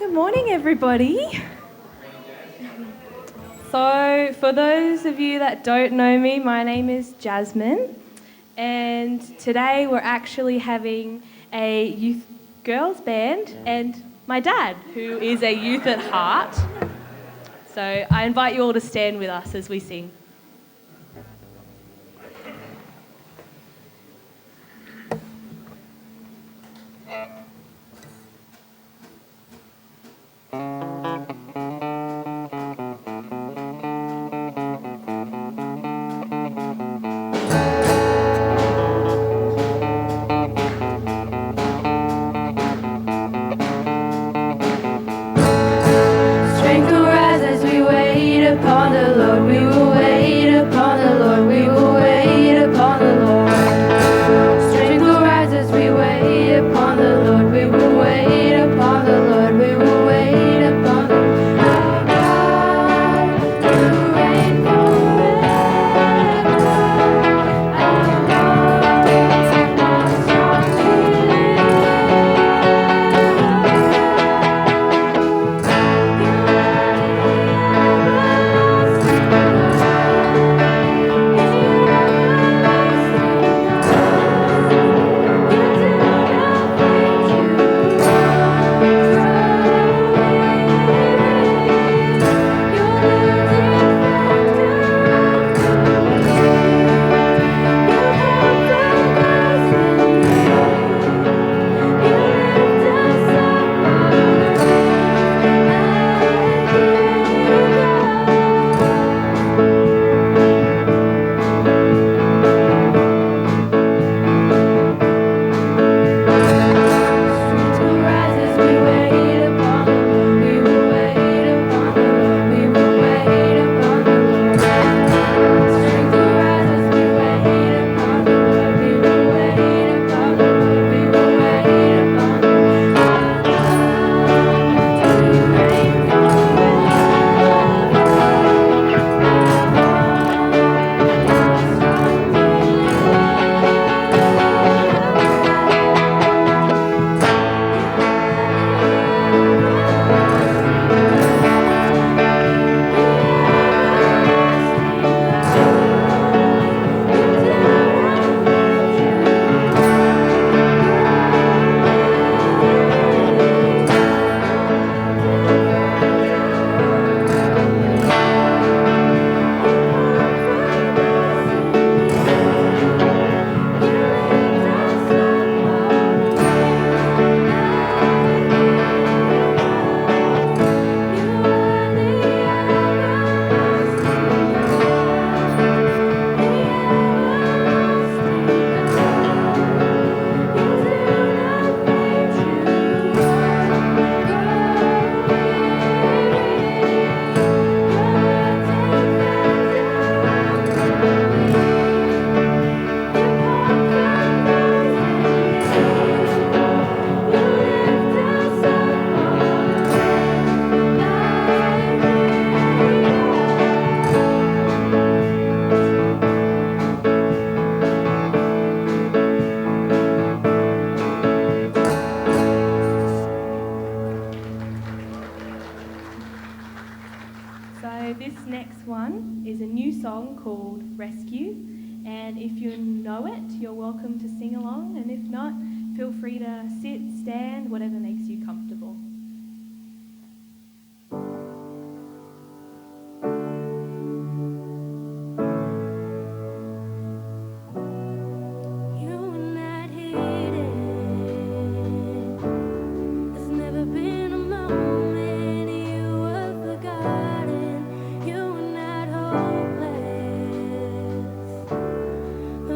Good morning, everybody. So, for those of you that don't know me, my name is Jasmine, and today we're actually having a youth girls band and my dad, who is a youth at heart. So, I invite you all to stand with us as we sing. So this next one is a new song called Rescue, and if you know it, you're welcome to sing along, and if not, feel free to sit, stand, whatever makes you comfortable.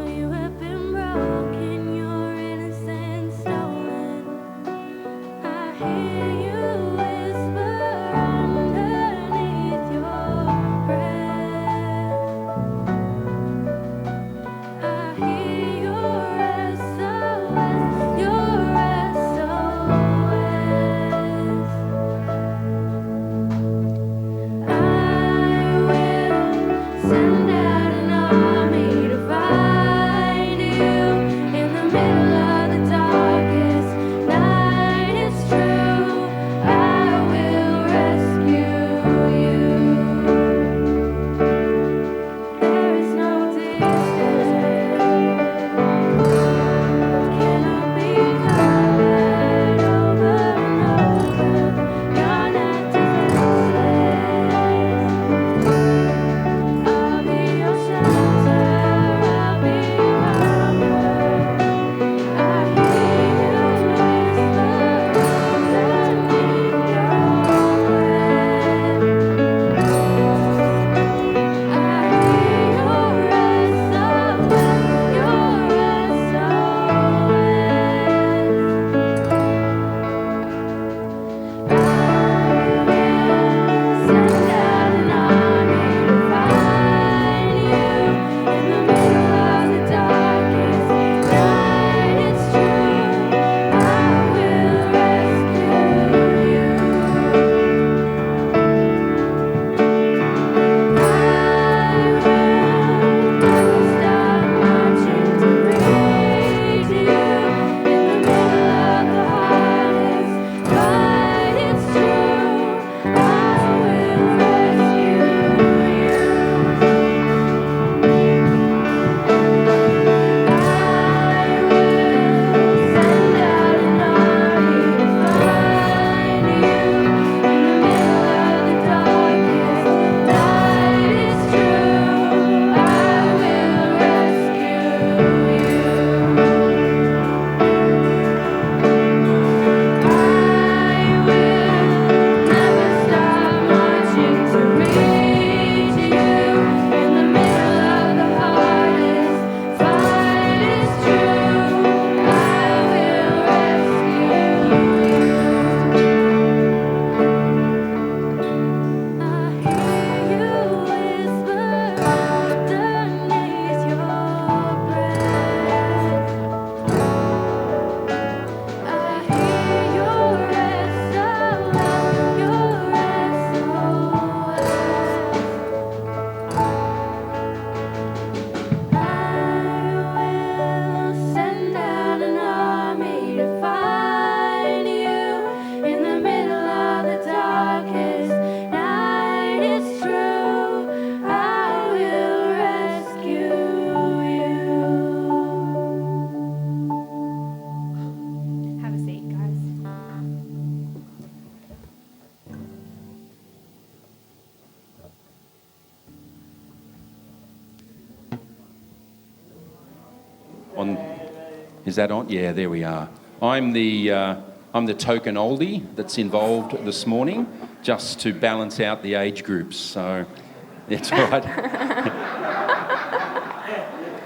You have been broken, your innocence stolen. Is that on? Yeah, there we are. I'm the token oldie that's involved this morning, just to balance out the age groups. So that's right.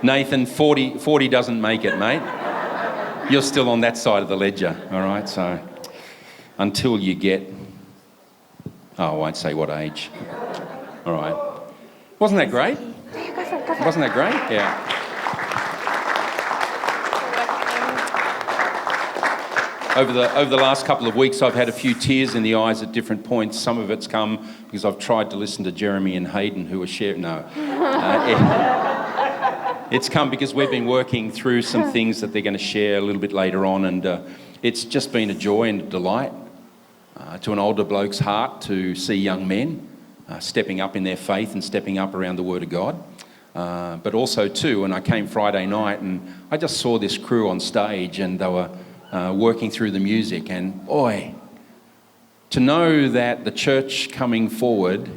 Nathan, 40 doesn't make it, mate. You're still on that side of the ledger, all right? So until you get, I won't say what age. All right. Wasn't that great? Wasn't that great? Yeah. Over the last couple of weeks, I've had a few tears in the eyes at different points. Some of it's come because I've tried to listen to Jeremy and Hayden, who are sharing. No. It's come because we've been working through some things that they're going to share a little bit later on, and it's just been a joy and a delight to an older bloke's heart to see young men stepping up in their faith and stepping up around the Word of God. But also too, and I came Friday night and I just saw this crew on stage and they were working through the music, and boy, to know that the church coming forward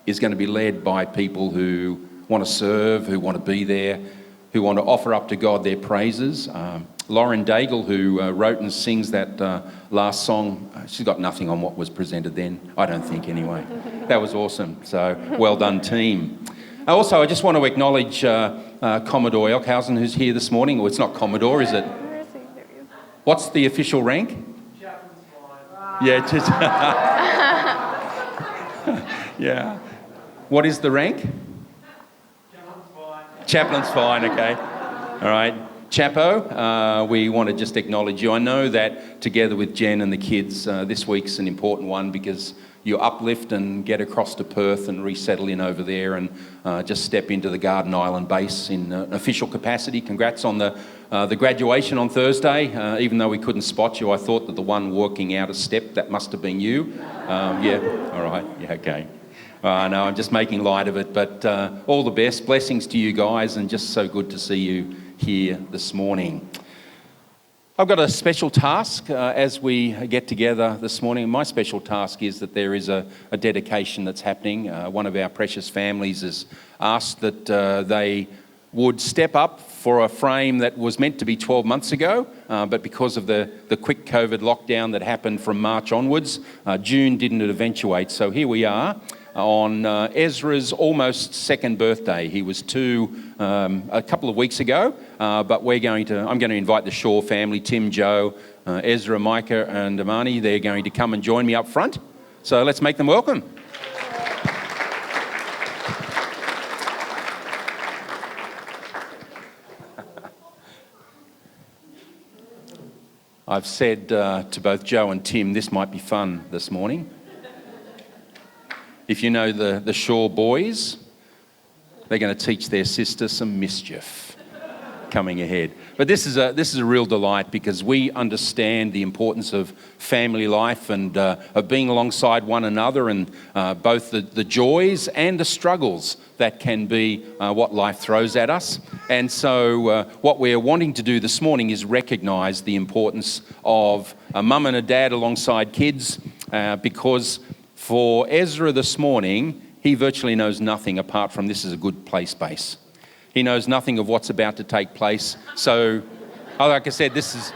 is going to be led by people who want to serve, who want to be there, who want to offer up to God their praises. Lauren Daigle, who wrote and sings that last song, she's got nothing on what was presented then, I don't think anyway. That was awesome, so well done team. Also, I just want to acknowledge Commodore Elkhausen, who's here this morning. Well, it's not Commodore, is it? What's the official rank? Chaplain's fine. Yeah, just yeah. What is the rank? Chaplain's fine. Chaplain's fine, okay. All right. Chapo, we want to just acknowledge you. I know that together with Jen and the kids, this week's an important one because you uplift and get across to Perth and resettle in over there and just step into the Garden Island base in an official capacity. Congrats on the graduation on Thursday. Even though we couldn't spot you, I thought that the one walking out a step, that must have been you. Yeah, all right, yeah, okay. No, I'm just making light of it, but all the best. Blessings to you guys, and just so good to see you here this morning. I've got a special task as we get together this morning. My special task is that there is a dedication that's happening. One of our precious families has asked that they would step up for a frame that was meant to be 12 months ago, but because of the quick COVID lockdown that happened from March onwards, June didn't eventuate. So here we are on Ezra's almost second birthday. He was 2 a couple of weeks ago, but I'm going to invite the Shaw family, Tim, Joe, Ezra, Micah and Amani. They're going to come and join me up front. So let's make them welcome. I've said to both Joe and Tim, this might be fun this morning. If you know the Shaw boys, they're going to teach their sister some mischief coming ahead. But this is a real delight because we understand the importance of family life and of being alongside one another, and both the joys and the struggles that can be what life throws at us. And so what we're wanting to do this morning is recognise the importance of a mum and a dad alongside kids, because for Ezra this morning, he virtually knows nothing apart from this is a good play space. He knows nothing of what's about to take place. So, like I said, this is...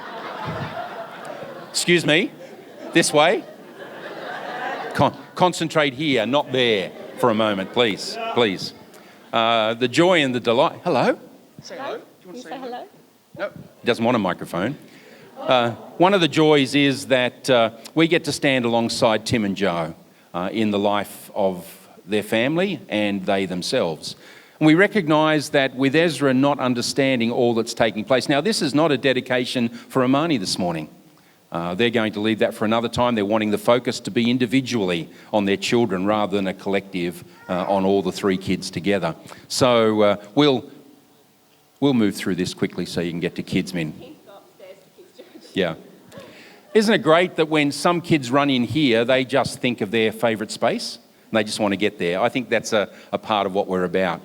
Excuse me, this way. Concentrate here, not there, for a moment, please, please. The joy and the delight... Hello? Say hello. Do you want to say hello? No, he doesn't want a microphone. One of the joys is that we get to stand alongside Tim and Joe in the life of their family and they themselves. And we recognise that with Ezra not understanding all that's taking place. Now, this is not a dedication for Amani this morning. They're going to leave that for another time. They're wanting the focus to be individually on their children rather than a collective on all the 3 kids together. So we'll move through this quickly so you can get to kids' min. Yeah. Isn't it great that when some kids run in here, they just think of their favourite space and they just want to get there? I think that's a part of what we're about.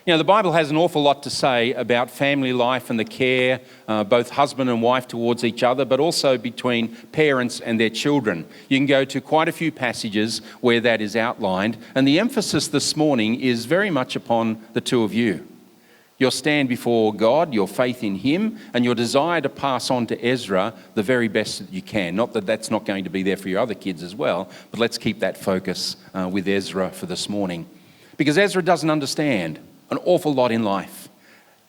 You know, the Bible has an awful lot to say about family life and the care, both husband and wife towards each other, but also between parents and their children. You can go to quite a few passages where that is outlined, and the emphasis this morning is very much upon the 2 of you. Your stand before God, your faith in him, and your desire to pass on to Ezra the very best that you can. Not that that's not going to be there for your other kids as well, but let's keep that focus with Ezra for this morning. Because Ezra doesn't understand an awful lot in life.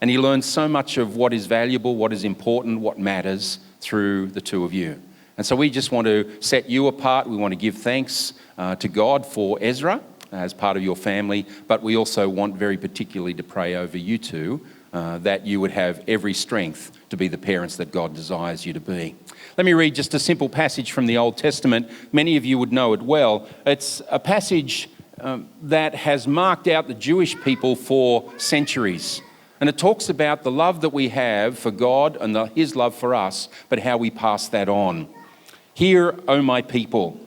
And he learns so much of what is valuable, what is important, what matters through the two of you. And so we just want to set you apart. We want to give thanks to God for Ezra as part of your family, but we also want very particularly to pray over you two that you would have every strength to be the parents that God desires you to be. Let me read just a simple passage from the Old Testament. Many of you would know it well. It's a passage that has marked out the Jewish people for centuries. And it talks about the love that we have for God and his love for us, but how we pass that on. Hear, O my people,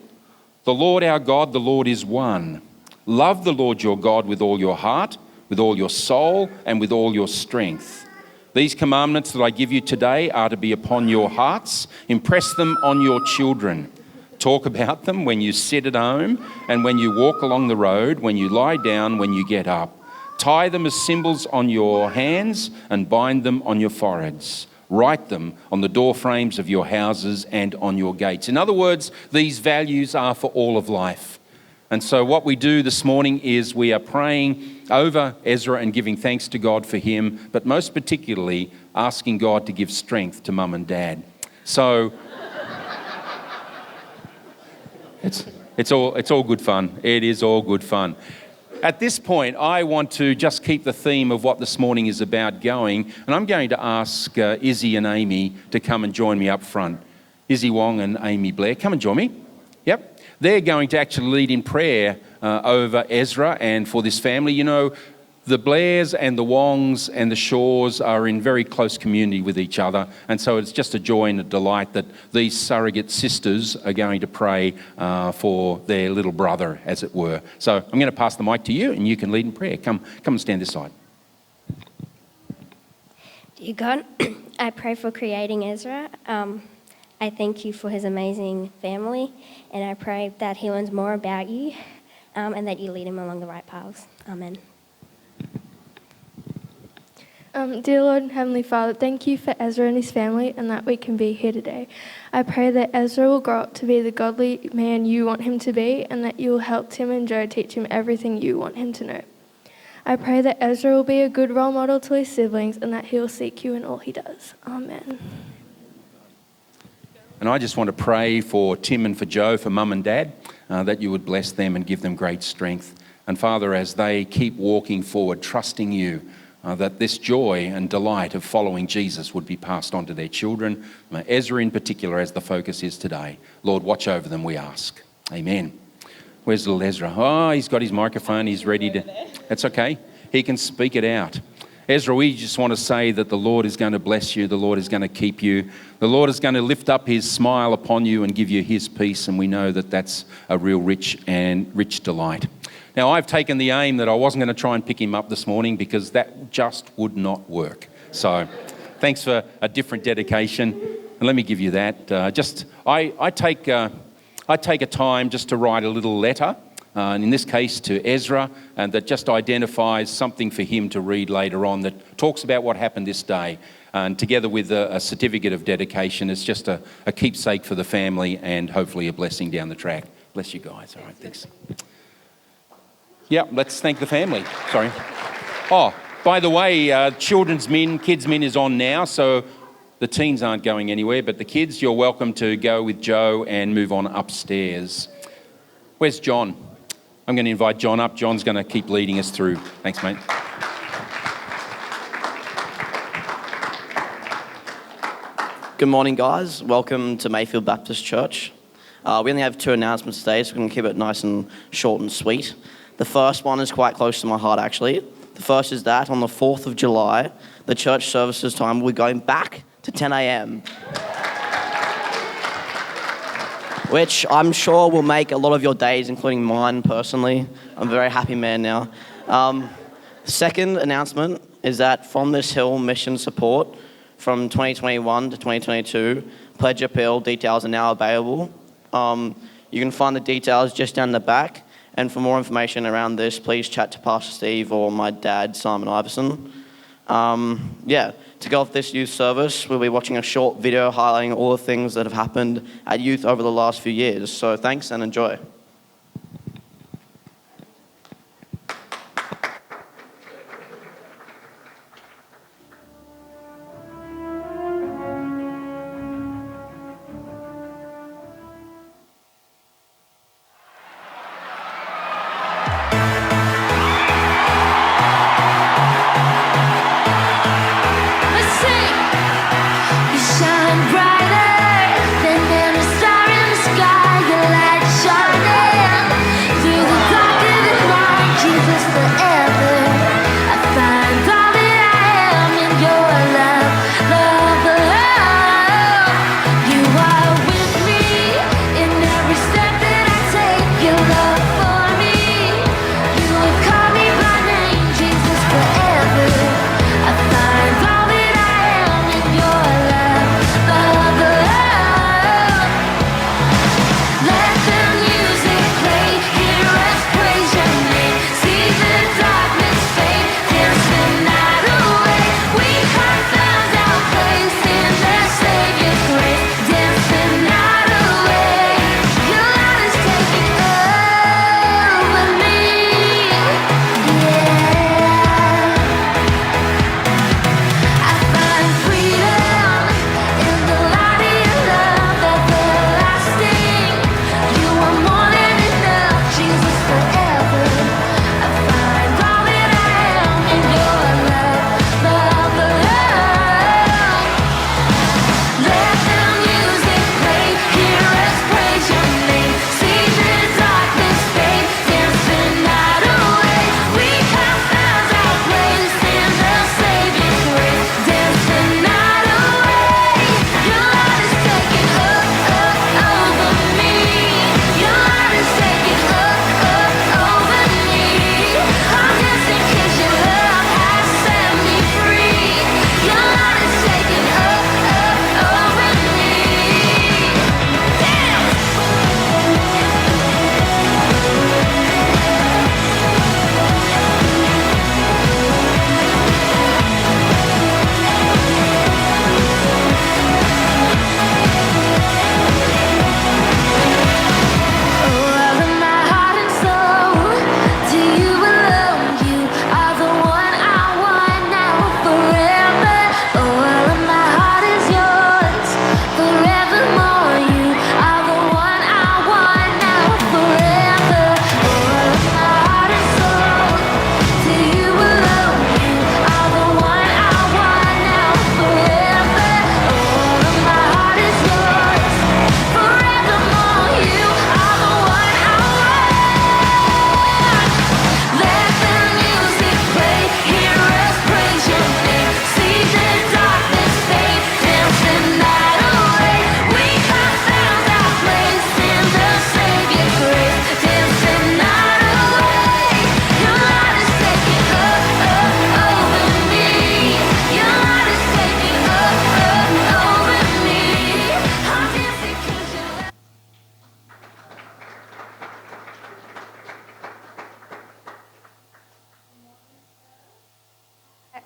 the Lord our God, the Lord is one. Love the Lord your God with all your heart, with all your soul, and with all your strength. These commandments that I give you today are to be upon your hearts. Impress them on your children. Talk about them when you sit at home and when you walk along the road, when you lie down, when you get up. Tie them as symbols on your hands and bind them on your foreheads. Write them on the door frames of your houses and on your gates. In other words, these values are for all of life. And so what we do this morning is we are praying over Ezra and giving thanks to God for him, but most particularly asking God to give strength to mum and dad. So it's all good fun. It is all good fun. At this point, I want to just keep the theme of what this morning is about going, and I'm going to ask Izzy and Amy to come and join me up front. Izzy Wong and Amy Blair, come and join me. Yep. They're going to actually lead in prayer over Ezra and for this family. You know, the Blairs and the Wongs and the Shaws are in very close community with each other, and so it's just a joy and a delight that these surrogate sisters are going to pray for their little brother, as it were. So I'm going to pass the mic to you, and you can lead in prayer. Come and stand this side. Dear God, I pray for creating Ezra. I thank you for his amazing family, and I pray that he learns more about you and that you lead him along the right paths. Amen. Dear Lord and Heavenly Father, thank you for Ezra and his family and that we can be here today. I pray that Ezra will grow up to be the godly man you want him to be and that you will help Tim and Joe teach him everything you want him to know. I pray that Ezra will be a good role model to his siblings and that he will seek you in all he does. Amen. And I just want to pray for Tim and for Joe, for mum and dad, that you would bless them and give them great strength. And Father, as they keep walking forward, trusting you, that this joy and delight of following Jesus would be passed on to their children, Ezra in particular, as the focus is today. Lord, watch over them, we ask. Amen. Where's little Ezra? Oh, he's got his microphone. He's ready to... That's okay. He can speak it out. Ezra, we just want to say that the Lord is going to bless you. The Lord is going to keep you. The Lord is going to lift up his smile upon you and give you his peace. And we know that that's a real rich delight. Now, I've taken the aim that I wasn't going to try and pick him up this morning because that just would not work. So thanks for a different dedication. And let me give you that. I take a time just to write a little letter. And in this case to Ezra, and that just identifies something for him to read later on that talks about what happened this day. And together with a certificate of dedication, it's just a keepsake for the family and hopefully a blessing down the track. Bless you guys. All right, thanks. Yeah, let's thank the family. Sorry. Oh, by the way, Kids Min is on now, so the teens aren't going anywhere, but the kids, you're welcome to go with Joe and move on upstairs. Where's John? I'm going to invite John up. John's going to keep leading us through. Thanks, mate. Good morning, guys. Welcome to Mayfield Baptist Church. We only have 2 announcements today, so we're going to keep it nice and short and sweet. The first one is quite close to my heart, actually. The first is that on the 4th of July, the church services time will be going back to 10 a.m., which I'm sure will make a lot of your days, including mine personally. I'm a very happy man now. Second announcement is that From This Hill mission support from 2021 to 2022, pledge appeal details are now available. You can find the details just down the back. And for more information around this, please chat to Pastor Steve or my dad, Simon Iverson. To go off this youth service, we'll be watching a short video highlighting all the things that have happened at youth over the last few years. So thanks and enjoy.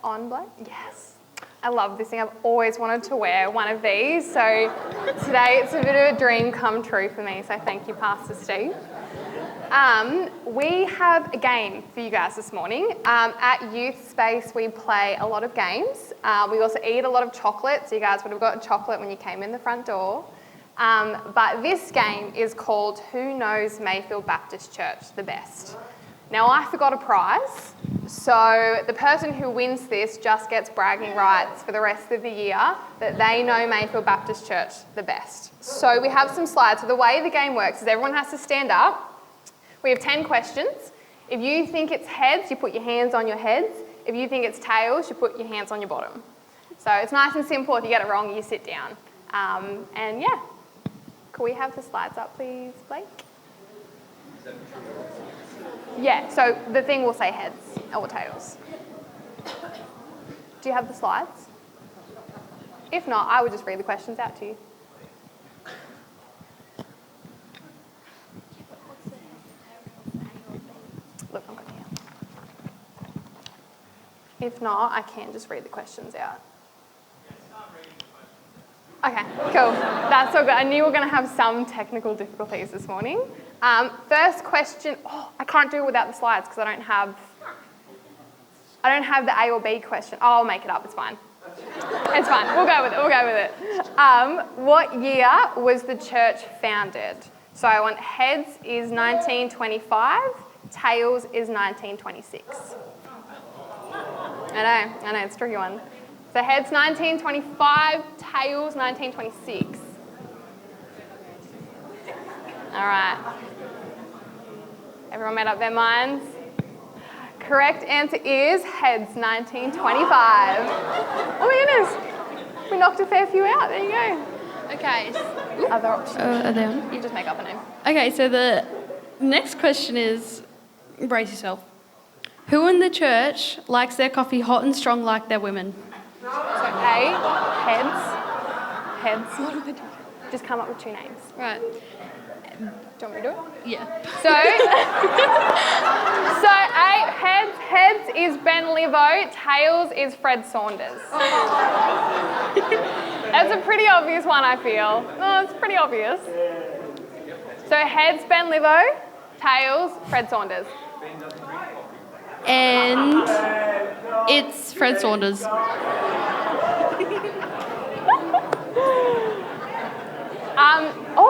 On bloke? Yes. I love this thing. I've always wanted to wear one of these. So today it's a bit of a dream come true for me. So thank you, Pastor Steve. We have a game for you guys this morning. At Youth Space, we play a lot of games. We also eat a lot of chocolate. So you guys would have gotten chocolate when you came in the front door. But this game is called Who Knows Mayfield Baptist Church the Best? Now, I forgot a prize, so the person who wins this just gets bragging rights for the rest of the year that they know Mayfield Baptist Church the best. So we have some slides. So the way the game works is everyone has to stand up. We have 10 questions. If you think it's heads, you put your hands on your heads. If you think it's tails, you put your hands on your bottom. So it's nice and simple. If you get it wrong, you sit down. And yeah, could we have the slides up, please, Blake? Yeah, so the thing will say heads or tails. Do you have the slides? If not, I would just read the questions out to you. Look, I'm going here. If not, I can just read the questions out. Okay, cool. That's all good. I knew we were going to have some technical difficulties this morning. First question. Oh, I can't do it without the slides because I don't have the A or B question. Oh, I'll make it up. It's fine. It's fine. We'll go with it. What year was the church founded? So I want heads is 1925, tails is 1926. I know, it's a tricky one. So heads 1925, tails 1926. All right. Everyone made up their minds? Correct answer is heads 1925. Oh my goodness. We knocked a fair few out. There you go. Okay. Other options. Are they on? You just make up a name. Okay, so the next question is, brace yourself. Who in the church likes their coffee hot and strong like their women? So A, heads. What do they do? Just come up with two names. Right. Do you want me to do it? Yeah. So A, heads is Ben Livo, tails is Fred Saunders. That's a pretty obvious one, I feel. No, it's pretty obvious. So heads, Ben Livo, tails, Fred Saunders. And it's Fred Saunders.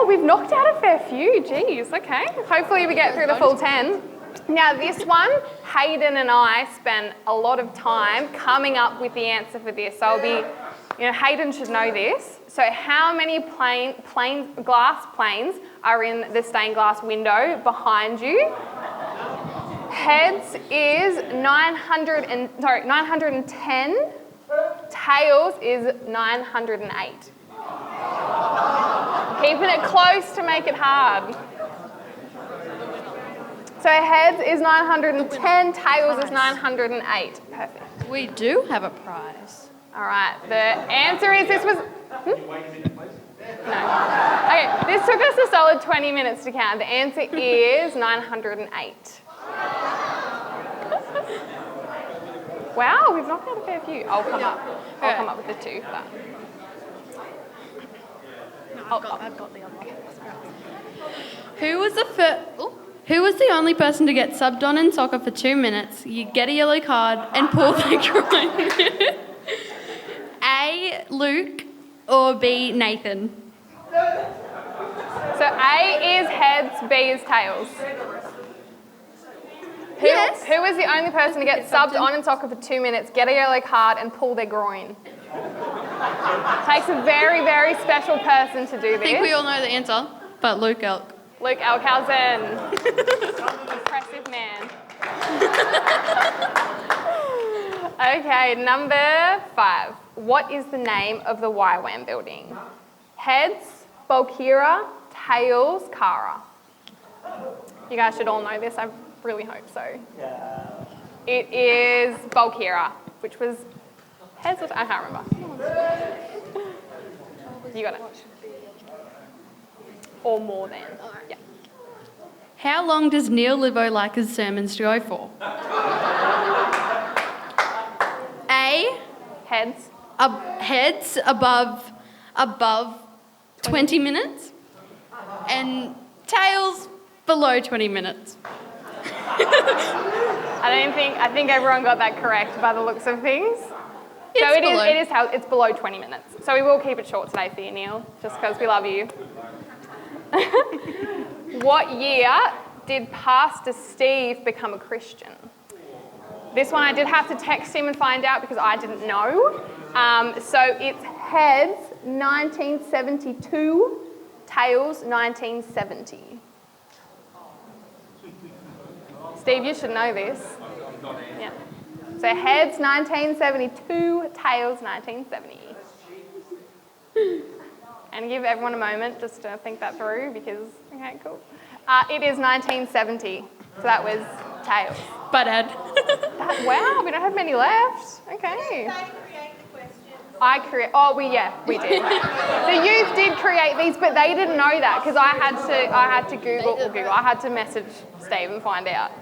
We've knocked out a fair few. Geez, okay. Hopefully we get through the full 10. Now this one, Hayden and I spent a lot of time coming up with the answer for this. So Hayden should know this. So how many glass planes are in the stained glass window behind you? Heads is 910. Tails is 908. Keeping it close to make it hard. So heads is 910, tails is 908. Perfect. We do have a prize. All right, the answer is this was... No. Okay, this took us a solid 20 minutes to count. The answer is 908. Wow, we've knocked out a fair few. I'll come up with the two. But... I've got the other one. Who was the only person to get subbed on in soccer for 2 minutes? You get a yellow card and pull the groin. A, Luke, or B, Nathan? So A is heads, B is tails. Yes. Who was the only person to get subbed on in soccer for 2 minutes, get a yellow card and pull their groin? Takes a very, very special person to do this. I think we all know the answer, but Luke Elk. Luke Elkhausen. Impressive man. Okay, number 5. What is the name of the YWAM building? Heads, Bulkira, tails, Cara. You guys should all know this, I really hope so. Yeah. It is Bulkira, which was heads or I can't remember. You got it. Or more than. Yeah. How long does Neil Livo like his sermons to go for? A, Heads. Heads above 20 minutes, and tails below 20 minutes. I think everyone got that correct by the looks of things. It's below 20 minutes. So we will keep it short today for you, Neil, just because we love you. What year did Pastor Steve become a Christian? This one I did have to text him and find out because I didn't know. So it's heads 1972, tails 1970. Steve, you should know this. Yeah. So heads 1972, tails 1970. And give everyone a moment just to think that through because, okay, cool. It is 1970, so that was tails. But Ed. Wow, we don't have many left. Okay. We did. The youth did create these, but they didn't know that because I had to Google. I had to message Steve and find out.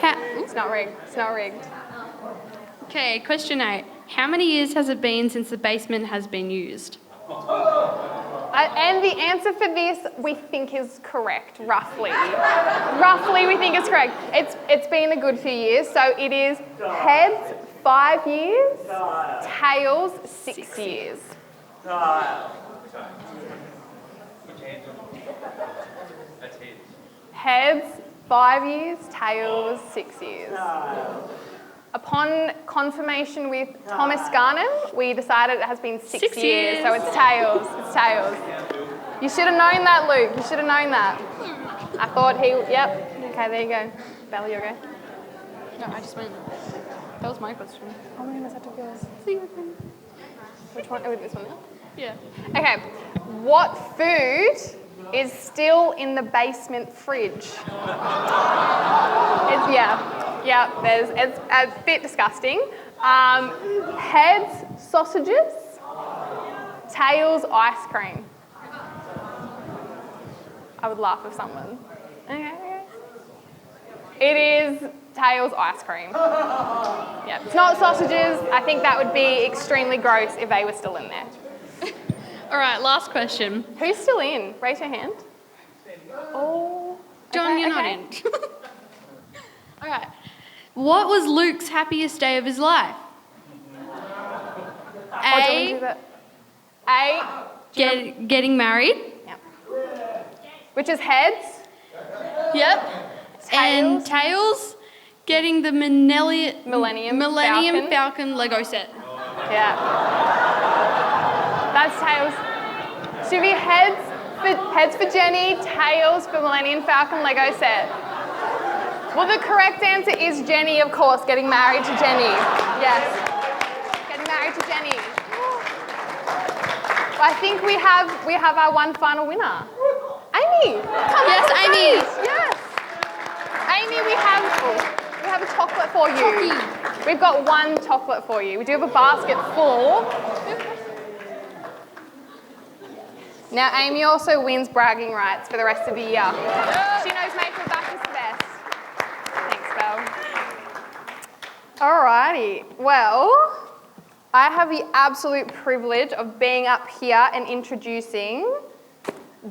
It's not rigged. It's not rigged. Okay, question 8. How many years has it been since the basement has been used? And the answer for this we think is correct, roughly. Roughly we think is correct. It's been a good few years. So it is heads 5 years, tails 6 years. Heads 5 years, tails 6 years. Upon confirmation with Thomas Garnham, we decided it has been 6 years, so it's tails. It's tails. You should have known that, Luke. You should have known that. I thought yep. Okay, there you go. Bella, you go. No, I just went. That was my question. Oh my goodness, I took yours. Which one? Oh, this one now? Yeah. Okay. What food is still in the basement fridge? It's a bit disgusting. Heads, sausages. Tails, ice cream. I would laugh if someone. Okay. It is tails, ice cream. Yeah, it's not sausages. I think that would be extremely gross if they were still in there. All right, last question. Who's still in? Raise your hand. Oh. John, okay, you're not okay. in. All right. What was Luke's happiest day of his life? Oh, do you want to do that? A. Getting married. Yep. Which is heads. Yep. And tails, getting the Millennium Falcon Lego set. Yeah. That's tails. Should be heads for Jenny, tails for Millennium Falcon Lego set. Well, the correct answer is Jenny, of course, getting married to Jenny. Yes. Getting married to Jenny. I think we have our one final winner. Amy, come Yes, on. Amy. Yes. Amy, we have a chocolate for you. We've got one chocolate for you. We do have a basket full. Now, Amy also wins bragging rights for the rest of the year. She knows Maple Back is the best. Thanks, Belle. Alrighty. Well, I have the absolute privilege of being up here and introducing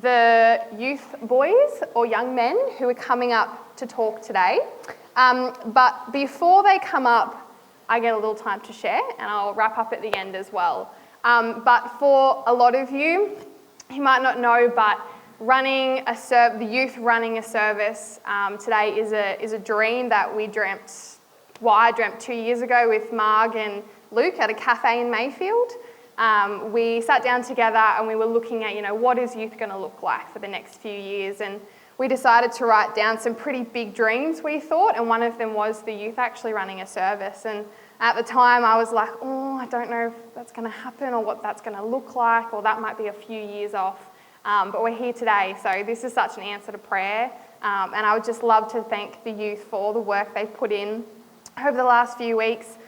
the youth boys or young men who are coming up to talk today. But before they come up, I get a little time to share, and I'll wrap up at the end as well. But for a lot of you might not know, but the youth running a service today is a dream that we dreamt. Well, I dreamt 2 years ago with Marg and Luke at a cafe in Mayfield. We sat down together and we were looking at, what is youth going to look like for the next few years, and we decided to write down some pretty big dreams, we thought, and one of them was the youth actually running a service. And at the time I was like, I don't know if that's going to happen or what that's going to look like, or that might be a few years off. But we're here today, so this is such an answer to prayer. And I would just love to thank the youth for all the work they've put in over the last few weeks.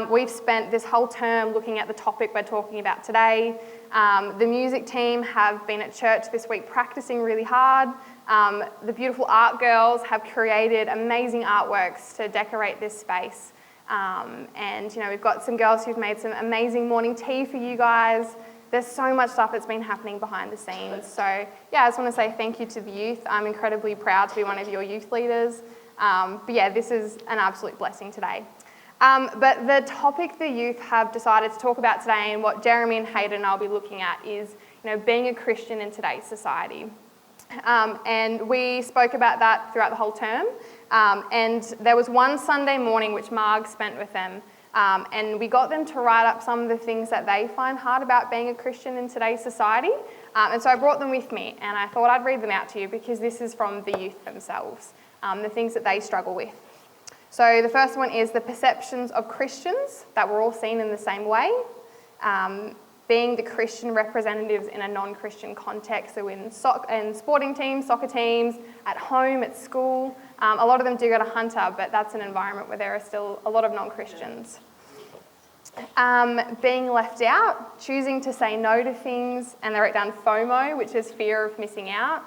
We've spent this whole term looking at the topic we're talking about today. The music team have been at church this week practicing really hard. The beautiful art girls have created amazing artworks to decorate this space. And we've got some girls who've made some amazing morning tea for you guys. There's so much stuff that's been happening behind the scenes. So I just want to say thank you to the youth. I'm incredibly proud to be one of your youth leaders. This is an absolute blessing today. But the topic the youth have decided to talk about today, and what Jeremy and Hayden and I'll be looking at, is being a Christian in today's society. And we spoke about that throughout the whole term. And there was one Sunday morning which Marg spent with them, and we got them to write up some of the things that they find hard about being a Christian in today's society. And so I brought them with me, and I thought I'd read them out to you because this is from the youth themselves, the things that they struggle with. So the first one is the perceptions of Christians, that we're all seen in the same way. Being the Christian representatives in a non-Christian context, so in sporting teams, soccer teams, at home, at school. A lot of them do go to Hunter, but that's an environment where there are still a lot of non-Christians. Being left out, choosing to say no to things, and they wrote down FOMO, which is fear of missing out.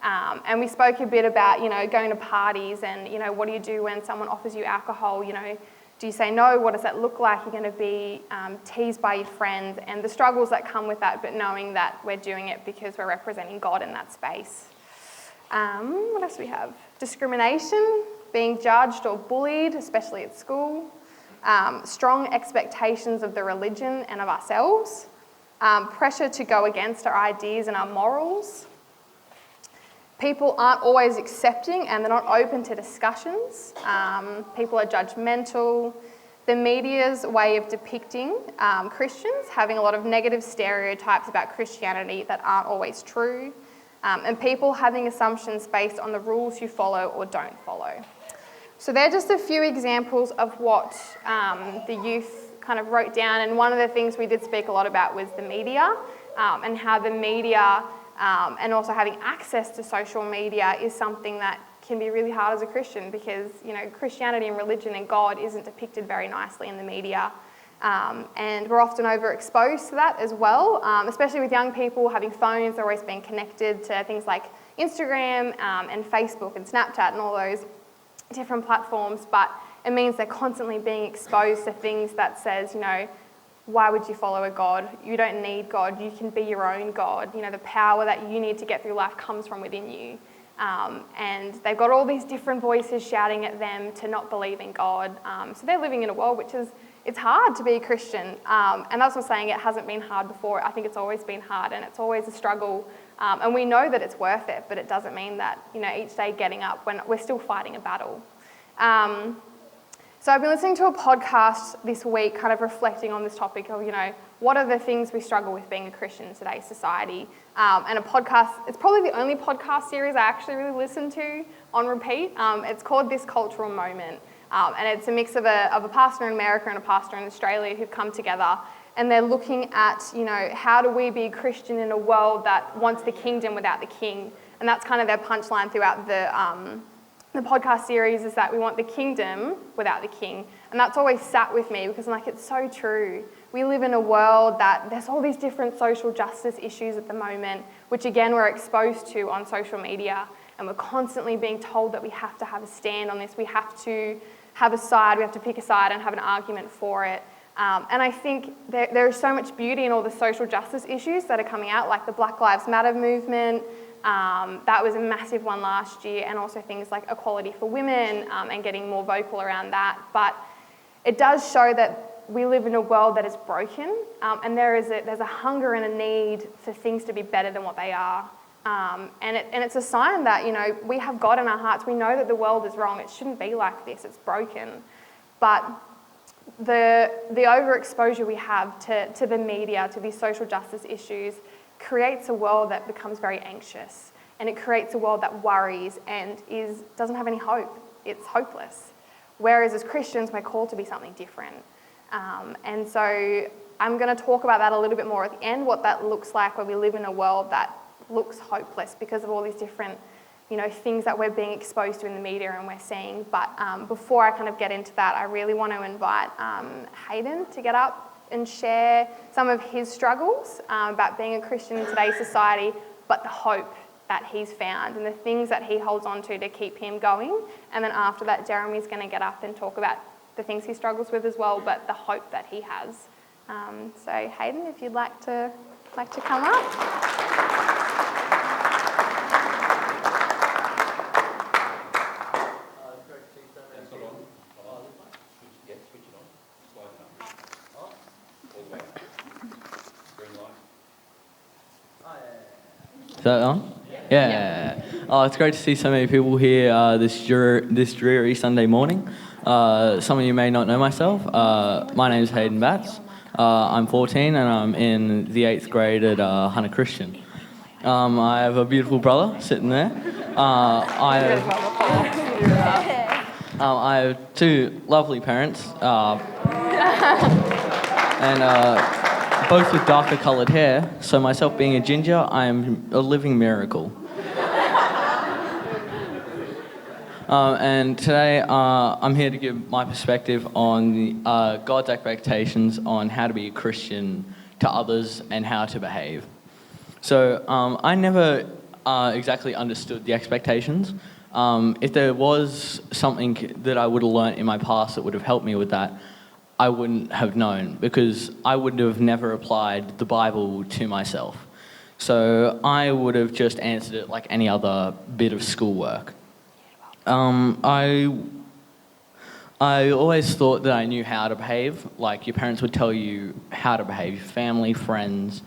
And we spoke a bit about, going to parties and, what do you do when someone offers you alcohol, Do you say no? What does that look like? You're going to be teased by your friends and the struggles that come with that, but knowing that we're doing it because we're representing God in that space. What else do we have? Discrimination, being judged or bullied, especially at school. Strong expectations of the religion and of ourselves. Pressure to go against our ideas and our morals. People aren't always accepting and they're not open to discussions. People are judgmental. The media's way of depicting Christians having a lot of negative stereotypes about Christianity that aren't always true. And people having assumptions based on the rules you follow or don't follow. So they're just a few examples of what the youth kind of wrote down. And one of the things we did speak a lot about was the media and how the media and also having access to social media is something that can be really hard as a Christian because, you know, Christianity and religion and God isn't depicted very nicely in the media. And we're often overexposed to that as well, especially with young people having phones, they're always being connected to things like Instagram and Facebook and Snapchat and all those different platforms, but it means they're constantly being exposed to things that says, you know, why would you follow a God? You don't need God. You can be your own God. You know, the power that you need to get through life comes from within you. And they've got all these different voices shouting at them to not believe in God. So they're living in a world which is, it's hard to be a Christian. And that's not saying it hasn't been hard before. I think it's always been hard and it's always a struggle. And we know that it's worth it, but it doesn't mean that, you know, each day getting up when we're still fighting a battle. So I've been listening to a podcast this week kind of reflecting on this topic of, you know, what are the things we struggle with being a Christian in today's society? And a podcast, it's probably the only podcast series I actually really listen to on repeat. It's called This Cultural Moment. And it's a mix of a pastor in America and a pastor in Australia who've come together. And they're looking at, you know, how do we be a Christian in a world that wants the kingdom without the king? And that's kind of their punchline throughout the podcast series is that we want the kingdom without the king. And that's always sat with me because I'm like, it's so true. We live in a world that there's all these different social justice issues at the moment, which again, we're exposed to on social media. And we're constantly being told that we have to have a stand on this. We have to have a side. We have to pick a side and have an argument for it. And I think there is so much beauty in all the social justice issues that are coming out, like the Black Lives Matter movement. That was a massive one last year, and also things like equality for women and getting more vocal around that. But it does show that we live in a world that is broken, and there's a hunger and a need for things to be better than what they are. And it's a sign that, you know, we have God in our hearts. We know that the world is wrong. It shouldn't be like this. It's broken. But the overexposure we have to the media, to these social justice issues, creates a world that becomes very anxious, and it creates a world that worries and doesn't have any hope. It's hopeless. Whereas as Christians, we're called to be something different. And so I'm going to talk about that a little bit more at the end, what that looks like when we live in a world that looks hopeless because of all these different, you know, things that we're being exposed to in the media and we're seeing. But before I kind of get into that, I really want to invite Hayden to get up and share some of his struggles about being a Christian in today's society, but the hope that he's found and the things that he holds on to keep him going. And then after that, Jeremy's going to get up and talk about the things he struggles with as well, but the hope that he has. So Hayden, if you'd like to come up. Is that on? Yeah. Oh, it's great to see so many people here this dreary Sunday morning. Some of you may not know myself. My name is Hayden Batts. I'm 14 and I'm in the 8th grade at Hunter Christian. I have a beautiful brother sitting there. I have two lovely parents, and both with darker coloured hair, so myself being a ginger, I am a living miracle. And today I'm here to give my perspective on God's expectations on how to be a Christian to others and how to behave. So I never exactly understood the expectations If there was something that I would have learnt in my past that would have helped me with that, I wouldn't have known, because I would have never applied the Bible to myself. So I would have just answered it like any other bit of schoolwork. I always thought that I knew how to behave. Like, your parents would tell you how to behave. Family, friends,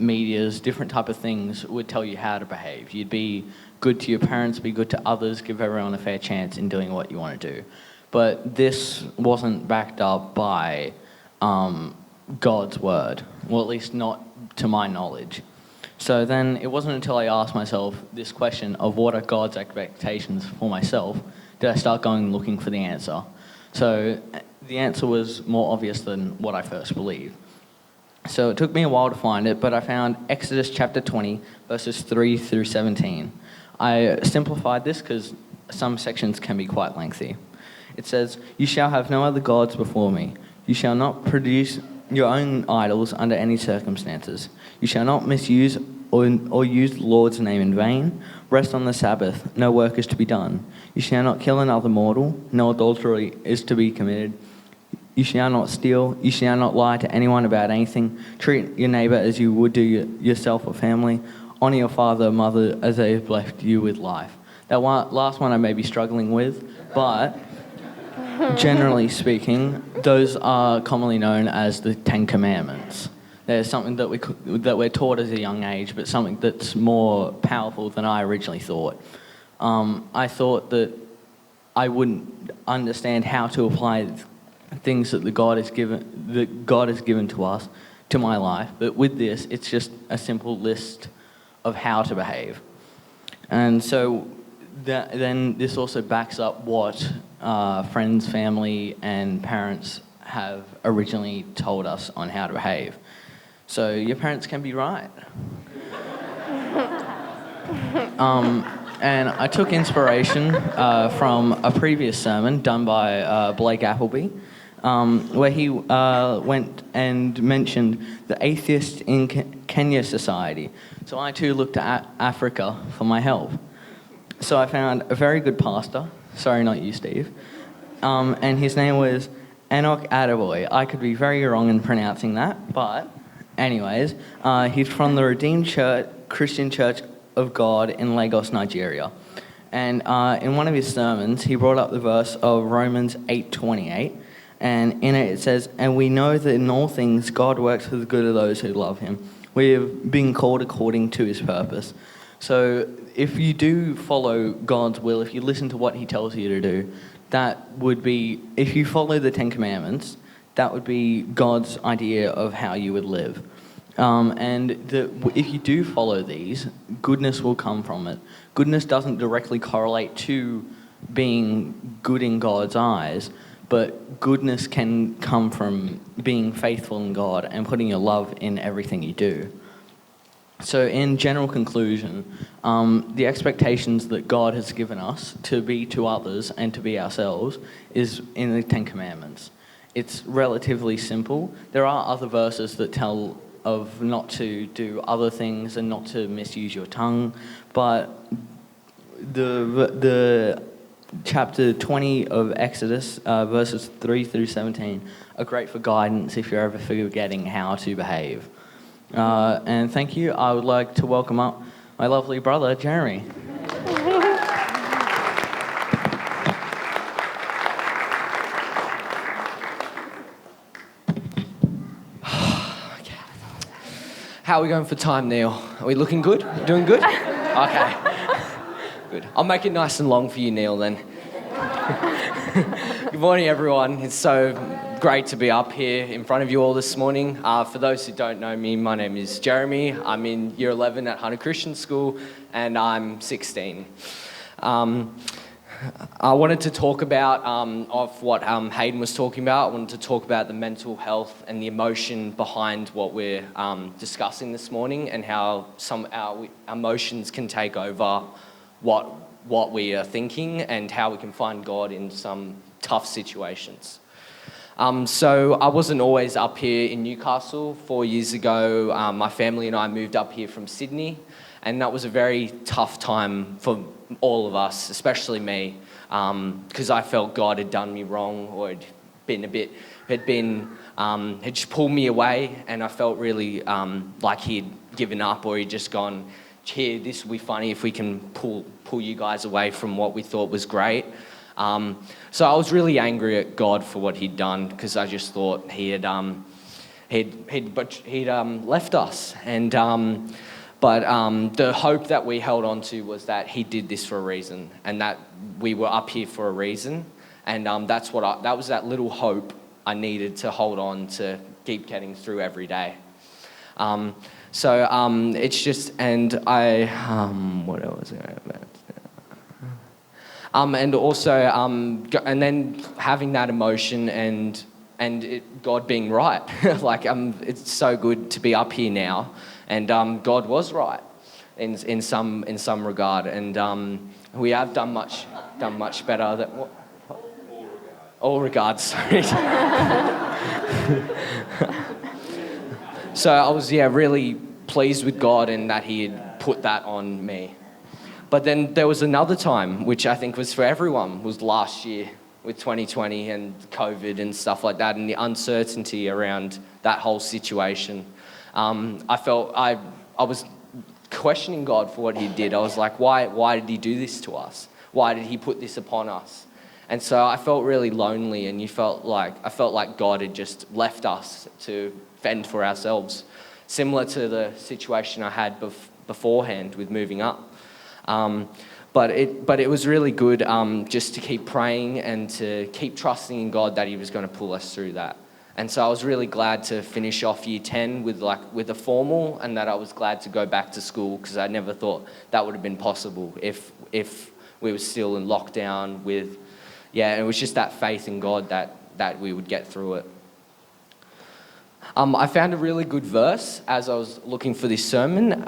medias, different type of things would tell you how to behave. You'd be good to your parents, be good to others, give everyone a fair chance in doing what you want to do. But this wasn't backed up by God's word, well, at least not to my knowledge. So then it wasn't until I asked myself this question of what are God's expectations for myself did I start going looking for the answer. So the answer was more obvious than what I first believed. So it took me a while to find it, but I found Exodus chapter 20, verses 3 through 17. I simplified this because some sections can be quite lengthy. It says, "You shall have no other gods before me. You shall not produce your own idols under any circumstances. You shall not misuse or use the Lord's name in vain. Rest on the Sabbath, no work is to be done. You shall not kill another mortal, no adultery is to be committed. You shall not steal, you shall not lie to anyone about anything. Treat your neighbour as you would do yourself or family. Honour your father and mother as they have left you with life." That last one I may be struggling with, but generally speaking, those are commonly known as the Ten Commandments. There's something that we're taught as a young age, but something that's more powerful than I originally thought. I thought that I wouldn't understand how to apply things that God has given to us to my life, but with this, it's just a simple list of how to behave. And so then this also backs up what friends, family, and parents have originally told us on how to behave. So your parents can be right. And I took inspiration from a previous sermon done by Blake Appleby, where he went and mentioned the atheists in Kenya society. So I too looked at Africa for my help. So I found a very good pastor, sorry not you Steve, and his name was Enoch Attaboy. I could be very wrong in pronouncing that, but anyways, he's from the Redeemed Church, Christian Church of God in Lagos, Nigeria. And in one of his sermons, he brought up the verse of Romans 8:28, and in it says, "And we know that in all things God works for the good of those who love him. We have been called according to his purpose." So if you do follow God's will, if you listen to what he tells you to do, that would be, if you follow the Ten Commandments, that would be God's idea of how you would live. If you do follow these, goodness will come from it. Goodness doesn't directly correlate to being good in God's eyes, but goodness can come from being faithful in God and putting your love in everything you do. So in general conclusion, the expectations that God has given us to be to others and to be ourselves is in the Ten Commandments. It's relatively simple. There are other verses that tell of not to do other things and not to misuse your tongue, but the chapter 20 of Exodus, verses 3 through 17, are great for guidance if you're ever forgetting how to behave. And thank you. I would like to welcome up my lovely brother, Jeremy. How are we going for time, Neil? Are we looking good? Doing good? Okay. Good. I'll make it nice and long for you, Neil, then. Good morning, everyone. It's so great to be up here in front of you all this morning. For those who don't know me, my name is Jeremy. I'm in Year 11 at Hunter Christian School, and I'm 16. I wanted to talk about of what Hayden was talking about. I wanted to talk about the mental health and the emotion behind what we're discussing this morning, and how some our emotions can take over what we are thinking, and how we can find God in some tough situations. So I wasn't always up here in Newcastle. 4 years ago, my family and I moved up here from Sydney. And that was a very tough time for all of us, especially me, because I felt God had done me wrong, or had just pulled me away, and I felt really like he'd given up, or he'd just gone, here, this will be funny if we can pull you guys away from what we thought was great. So I was really angry at God for what he'd done, because I just thought he'd left us. But the hope that we held on to was that he did this for a reason, and that we were up here for a reason. And that was that little hope I needed to hold on to keep getting through every day. It's just, and I, what else was I about? And also, and then having that emotion and God being right. It's so good to be up here now, and God was right in some regard, and we have done much better than what? All regards, sorry. So I was really pleased with God and that he had put that on me. But then there was another time, which I think was for everyone, was last year with 2020 and COVID and stuff like that, and the uncertainty around that whole situation. I felt I was questioning God for what he did. I was like, why did he do this to us? Why did he put this upon us? And so I felt really lonely, and I felt like God had just left us to fend for ourselves, similar to the situation I had beforehand with moving up. But it was really good just to keep praying and to keep trusting in God that he was going to pull us through that. And so I was really glad to finish off year 10 with a formal, and that I was glad to go back to school, because I never thought that would have been possible if we were still in lockdown with, it was just that faith in God that we would get through it. I found a really good verse as I was looking for this sermon,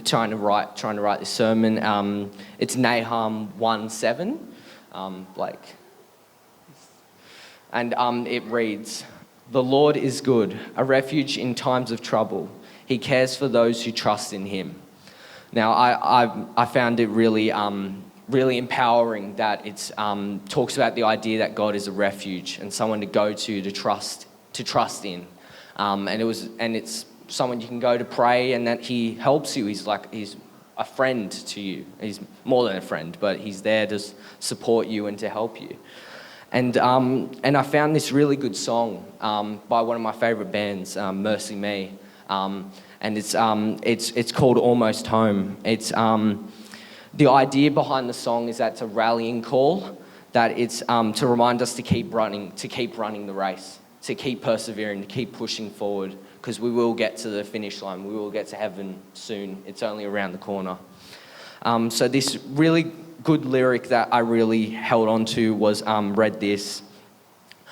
trying to write this sermon. It's Nahum 1:7, and it reads, "The Lord is good, a refuge in times of trouble. He cares for those who trust in him." Now, I found it really empowering that it talks about the idea that God is a refuge and someone to go to trust in. And it's someone you can go to pray, and that he helps you. He's a friend to you. He's more than a friend, but he's there to support you and to help you. And I found this really good song by one of my favourite bands, Mercy Me, and it's called Almost Home. It's the idea behind the song is that it's a rallying call, that it's to remind us to keep running the race, to keep persevering, to keep pushing forward, because we will get to the finish line. We will get to heaven soon. It's only around the corner. So this really good lyric that I really held on to was, read this: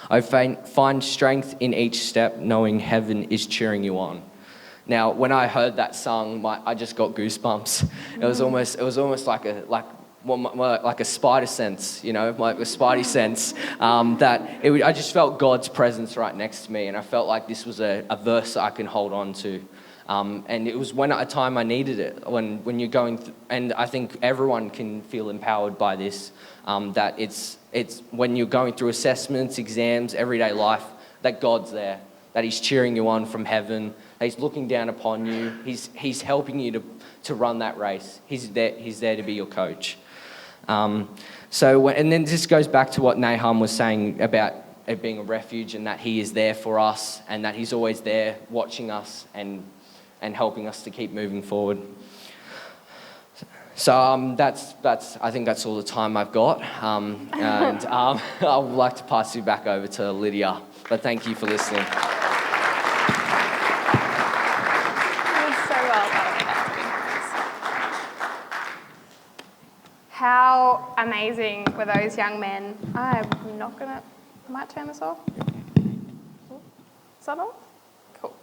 "I find strength in each step, knowing heaven is cheering you on." Now, when I heard that sung, I just got goosebumps. It was almost like a spider sense, like a spidey sense, I just felt God's presence right next to me, and I felt like this was a verse that I can hold on to. And it was at a time I needed it, when you're going and I think everyone can feel empowered by this, that it's when you're going through assessments, exams, everyday life, that God's there, that he's cheering you on from heaven, that he's looking down upon you, he's helping you to run that race. He's there to be your coach. And then this goes back to what Nahum was saying about it being a refuge, and that he is there for us, and that he's always there watching us and helping us to keep moving forward. So I think that's all the time I've got, and I would like to pass you back over to Lydia. But thank you for listening. How amazing were those young men? I might turn this off. Is that on? Cool.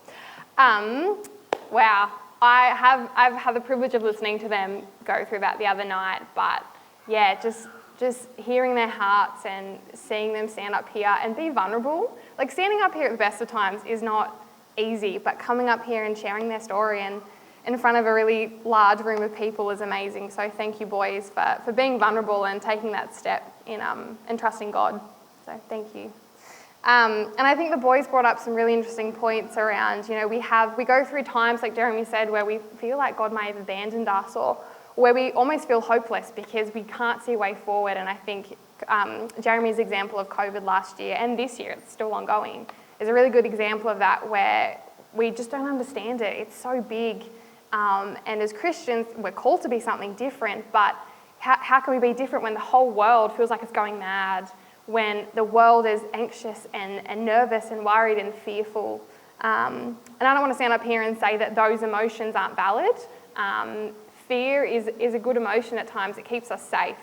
Wow. I've had the privilege of listening to them go through that the other night, but yeah, just hearing their hearts and seeing them stand up here and be vulnerable. Standing up here at the best of times is not easy, but coming up here and sharing their story and in front of a really large room of people is amazing. So thank you, boys, for being vulnerable and taking that step in trusting God. So thank you. And I think the boys brought up some really interesting points around, we go through times, like Jeremy said, where we feel like God may have abandoned us, or where we almost feel hopeless because we can't see a way forward. And I think Jeremy's example of COVID last year and this year, it's still ongoing, is a really good example of that, where we just don't understand it. It's so big. And as Christians, we're called to be something different, but how can we be different when the whole world feels like it's going mad, when the world is anxious and nervous and worried and fearful? And I don't want to stand up here and say that those emotions aren't valid. Fear is a good emotion at times. It keeps us safe.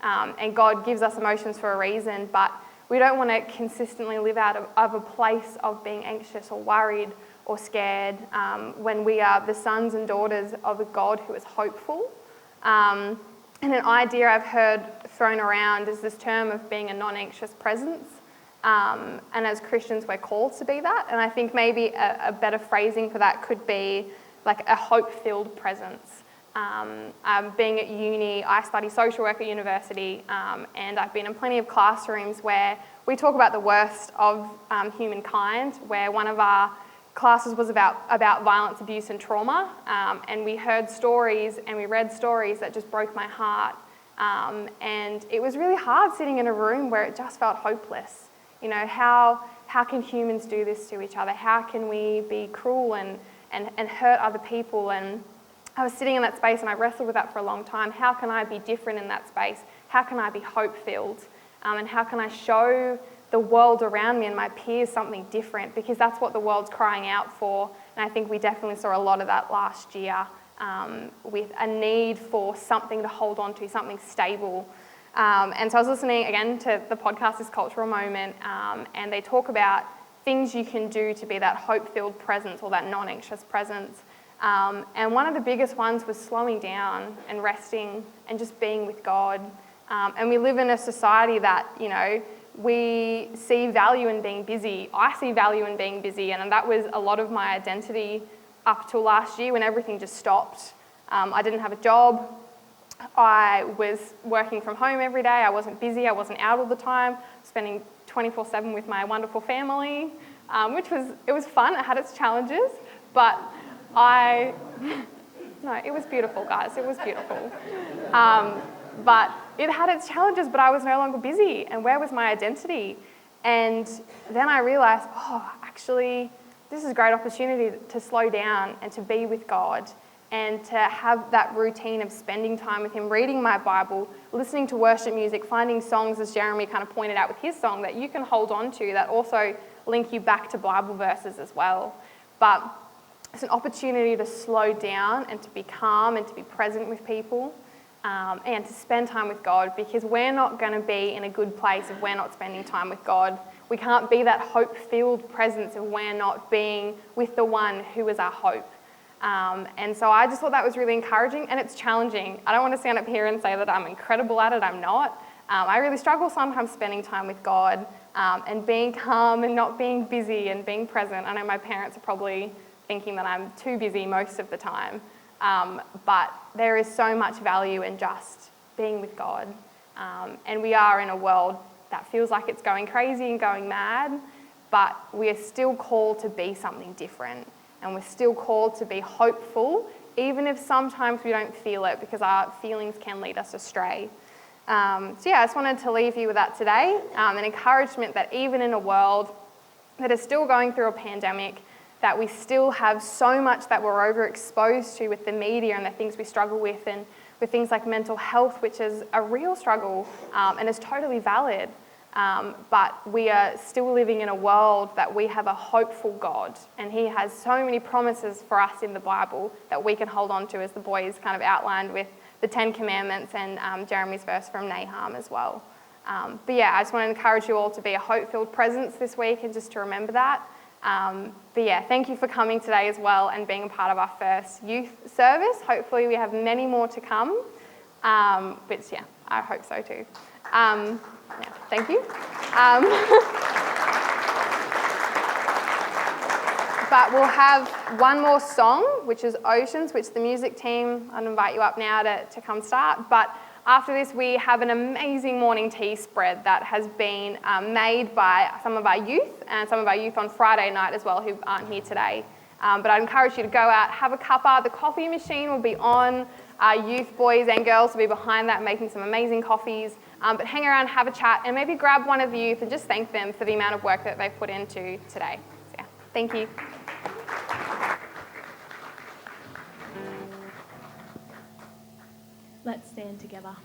And God gives us emotions for a reason, but we don't want to consistently live out of a place of being anxious or worried or scared when we are the sons and daughters of a God who is hopeful. And an idea I've heard thrown around is this term of being a non-anxious presence. And as Christians, we're called to be that. And I think maybe a better phrasing for that could be like a hope-filled presence. Being at uni, I study social work at university, and I've been in plenty of classrooms where we talk about the worst of humankind, where one of our classes was about violence, abuse and trauma, and we heard stories and we read stories that just broke my heart. And it was really hard sitting in a room where it just felt hopeless. How can humans do this to each other? How can we be cruel and hurt other people? And I was sitting in that space and I wrestled with that for a long time. How can I be different in that space? How can I be hope-filled? And how can I show the world around me and my peers something different? Because that's what the world's crying out for. And I think we definitely saw a lot of that last year, with a need for something to hold on to, something stable. And so I was listening again to the podcast, This Cultural Moment, and they talk about things you can do to be that hope-filled presence or that non-anxious presence. And one of the biggest ones was slowing down and resting and just being with God. And we live in a society that, we see value in being busy. I see value in being busy, and that was a lot of my identity up till last year when everything just stopped. I didn't have a job. I was working from home every day. I wasn't busy. I wasn't out all the time, spending 24/7 with my wonderful family, which was fun. It had its challenges, but it was beautiful, guys. It was beautiful. But it had its challenges, but I was no longer busy. And where was my identity? And then I realized, actually, this is a great opportunity to slow down and to be with God and to have that routine of spending time with Him, reading my Bible, listening to worship music, finding songs, as Jeremy kind of pointed out with his song, that you can hold on to that also link you back to Bible verses as well. But it's an opportunity to slow down and to be calm and to be present with people. And to spend time with God, because we're not going to be in a good place if we're not spending time with God. We can't be that hope-filled presence if we're not being with the one who is our hope. And so I just thought that was really encouraging, and it's challenging. I don't want to stand up here and say that I'm incredible at it. I'm not. I really struggle sometimes spending time with God and being calm and not being busy and being present. I know my parents are probably thinking that I'm too busy most of the time. But there is so much value in just being with God. And we are in a world that feels like it's going crazy and going mad, but we are still called to be something different. And we're still called to be hopeful, even if sometimes we don't feel it, because our feelings can lead us astray. I just wanted to leave you with that today, an encouragement that even in a world that is still going through a pandemic, that we still have so much that we're overexposed to with the media and the things we struggle with, and with things like mental health, which is a real struggle and is totally valid. But we are still living in a world that we have a hopeful God, and He has so many promises for us in the Bible that we can hold on to, as the boys kind of outlined with the 10 Commandments and Jeremy's verse from Nahum as well. I just want to encourage you all to be a hope-filled presence this week and just to remember that. Thank you for coming today as well and being a part of our first youth service. Hopefully we have many more to come, I hope so too. Thank you. But we'll have one more song, which is Oceans, which the music team, I'd invite you up now to come start. But after this, we have an amazing morning tea spread that has been made by some of our youth and some of our youth on Friday night as well who aren't here today. But I'd encourage you to go out, have a cuppa. The coffee machine will be on. Our youth boys and girls will be behind that making some amazing coffees. But hang around, have a chat, and maybe grab one of the youth and just thank them for the amount of work that they've put into today. So yeah, thank you. Let's stand together.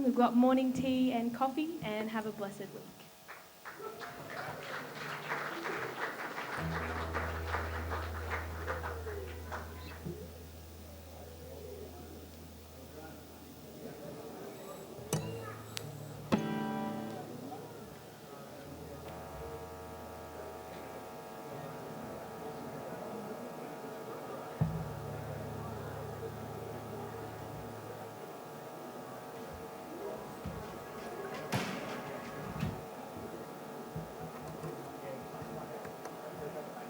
We've got morning tea and coffee, and have a blessed week.